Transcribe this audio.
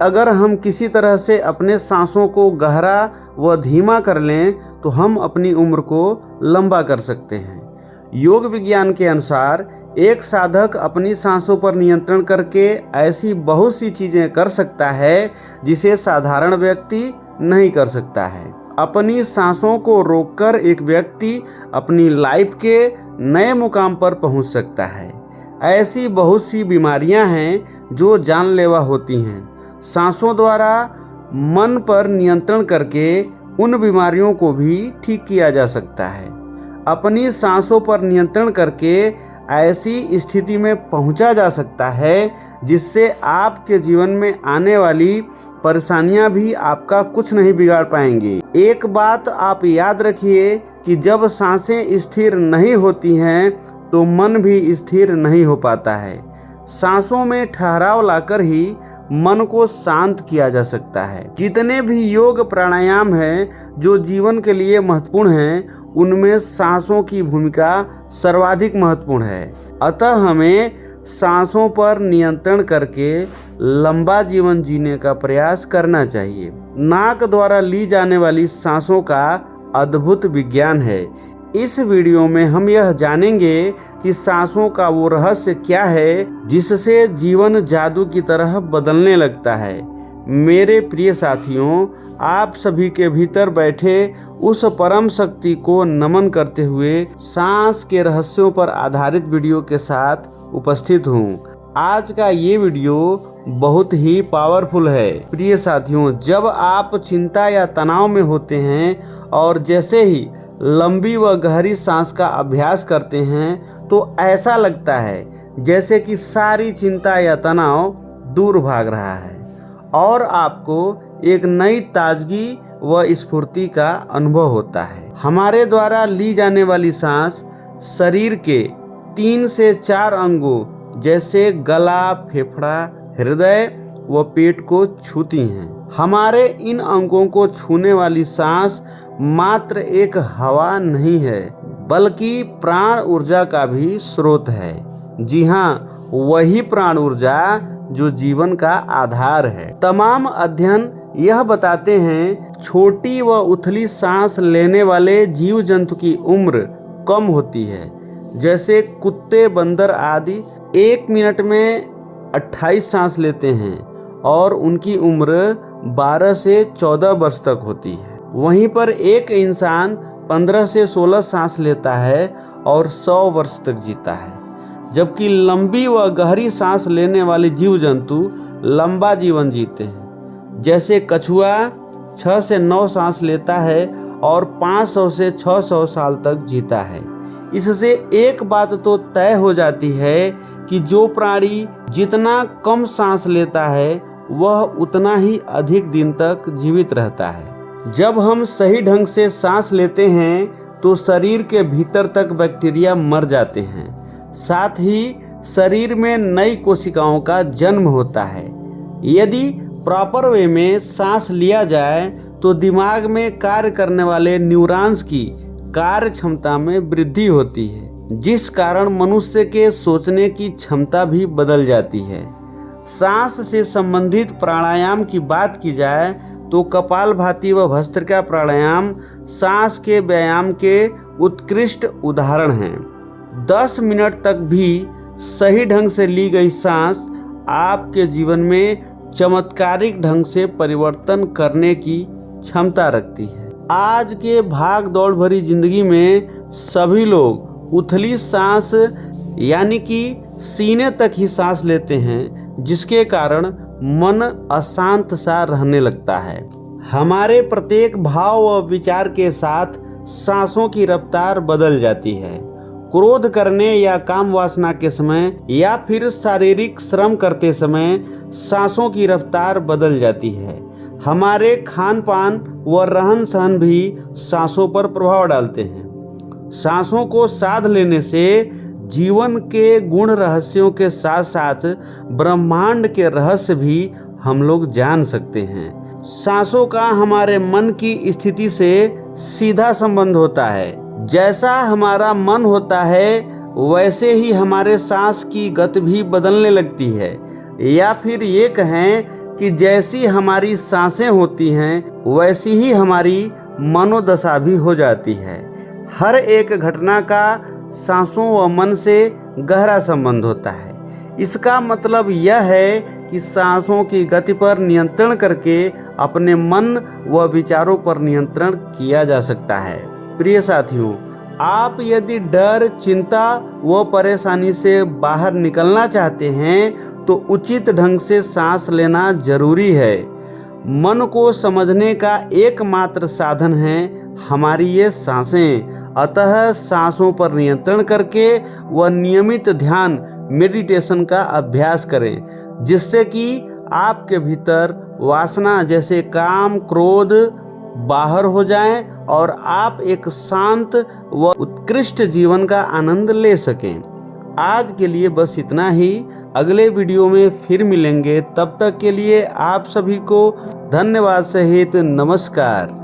अगर हम किसी तरह से अपने सांसों को गहरा व धीमा कर लें तो हम अपनी उम्र को लंबा कर सकते हैं। योग विज्ञान के अनुसार एक साधक अपनी सांसों पर नियंत्रण करके ऐसी बहुत सी चीज़ें कर सकता है जिसे साधारण व्यक्ति नहीं कर सकता है। अपनी सांसों को रोककर एक व्यक्ति अपनी लाइफ के नए मुकाम पर पहुंच सकता है। ऐसी बहुत सी बीमारियां हैं जो जानलेवा होती हैं। सांसों द्वारा मन पर नियंत्रण करके उन बीमारियों को भी ठीक किया जा सकता है। अपनी सांसों पर नियंत्रण करके ऐसी स्थिति में पहुंचा जा सकता है जिससे आपके जीवन में आने वाली परेशानियां भी आपका कुछ नहीं बिगाड़ पाएंगी। एक बात आप याद रखिए कि जब सांसें स्थिर नहीं होती हैं तो मन भी स्थिर नहीं हो पाता है। सांसों में ठहराव लाकर ही मन को शांत किया जा सकता है। जितने भी योग प्राणायाम हैं जो जीवन के लिए महत्वपूर्ण हैं, उनमें सांसों की भूमिका सर्वाधिक महत्वपूर्ण है। अतः हमें सांसों पर नियंत्रण करके लंबा जीवन जीने का प्रयास करना चाहिए। नाक द्वारा ली जाने वाली सांसों का अद्भुत विज्ञान है। इस वीडियो में हम यह जानेंगे कि सांसों का वो रहस्य क्या है जिससे जीवन जादू की तरह बदलने लगता है। मेरे प्रिय साथियों, आप सभी के भीतर बैठे उस परम शक्ति को नमन करते हुए सांस के रहस्यों पर आधारित वीडियो के साथ उपस्थित हूँ। आज का ये वीडियो बहुत ही पावरफुल है। प्रिय साथियों, जब आप चिंता या तनाव में होते हैं और जैसे ही लंबी व गहरी सांस का अभ्यास करते हैं तो ऐसा लगता है जैसे कि सारी चिंता या तनाव दूर भाग रहा है और आपको एक नई ताजगी व स्फूर्ति का अनुभव होता है। हमारे द्वारा ली जाने वाली सांस शरीर के 3 से 4 अंगों जैसे गला, फेफड़ा, हृदय व पेट को छूती हैं। हमारे इन अंगों को छूने वाली सांस मात्र एक हवा नहीं है बल्कि प्राण ऊर्जा का भी स्रोत है। जी हाँ, वही प्राण ऊर्जा जो जीवन का आधार है। तमाम अध्ययन यह बताते हैं छोटी व उथली सांस लेने वाले जीव जंतु की उम्र कम होती है। जैसे कुत्ते, बंदर आदि 1 मिनट में 28 सांस लेते हैं और उनकी उम्र 12 से 14 वर्ष तक होती है। वहीं पर एक इंसान 15 से 16 सांस लेता है और 100 वर्ष तक जीता है। जबकि लंबी व गहरी सांस लेने वाले जीव जंतु लंबा जीवन जीते हैं। जैसे कछुआ 6 से 9 सांस लेता है और 500 से 600 साल तक जीता है। इससे एक बात तो तय हो जाती है कि जो प्राणी जितना कम सांस लेता है वह उतना ही अधिक दिन तक जीवित रहता है। जब हम सही ढंग से सांस लेते हैं तो शरीर के भीतर तक बैक्टीरिया मर जाते हैं। साथ ही शरीर में नई कोशिकाओं का जन्म होता है। यदि प्रॉपर वे में सांस लिया जाए तो दिमाग में कार्य करने वाले न्यूरॉन्स की कार्य क्षमता में वृद्धि होती है, जिस कारण मनुष्य के सोचने की क्षमता भी बदल जाती है। सांस से संबंधित प्राणायाम की बात की जाए तो कपालभाति व भस्त्रिका प्राणायाम सांस के व्यायाम के उत्कृष्ट उदाहरण हैं। 10 मिनट तक भी सही ढंग से ली गई सांस आपके जीवन में चमत्कारिक ढंग से परिवर्तन करने की क्षमता रखती है। आज के भाग दौड़ भरी जिंदगी में सभी लोग उथली सांस यानी कि सीने तक ही सांस लेते हैं, जिसके कारण मन अशांत सा रहने लगता है। हमारे प्रत्येक भाव व विचार के साथ सांसों की रफ्तार बदल जाती है। क्रोध करने या काम वासना के समय या फिर शारीरिक श्रम करते समय सांसों की रफ्तार बदल जाती है। हमारे खान पान व रहन सहन भी सांसों पर प्रभाव डालते हैं। सांसों को साध लेने से जीवन के गुण रहस्यों के साथ साथ ब्रह्मांड के रहस्य भी हम लोग जान सकते हैं। सांसों का हमारे मन की स्थिति से सीधा संबंध होता है। जैसा हमारा मन होता है वैसे ही हमारे सांस की गति भी बदलने लगती है। या फिर ये कहें कि जैसी हमारी सांसें होती हैं वैसी ही हमारी मनोदशा भी हो जाती है। हर एक घटना का सांसों व मन से गहरा संबंध होता है। इसका मतलब यह है कि सांसों की गति पर नियंत्रण करके अपने मन व विचारों पर नियंत्रण किया जा सकता है। प्रिय साथियों, आप यदि डर, चिंता व परेशानी से बाहर निकलना चाहते हैं तो उचित ढंग से सांस लेना जरूरी है। मन को समझने का एकमात्र साधन है हमारी ये सांसें। अतः सांसों पर नियंत्रण करके व नियमित ध्यान, मेडिटेशन का अभ्यास करें, जिससे कि आपके भीतर वासना जैसे काम, क्रोध बाहर हो जाएं और आप एक शांत व उत्कृष्ट जीवन का आनंद ले सकें। आज के लिए बस इतना ही। अगले वीडियो में फिर मिलेंगे। तब तक के लिए आप सभी को धन्यवाद सहित नमस्कार।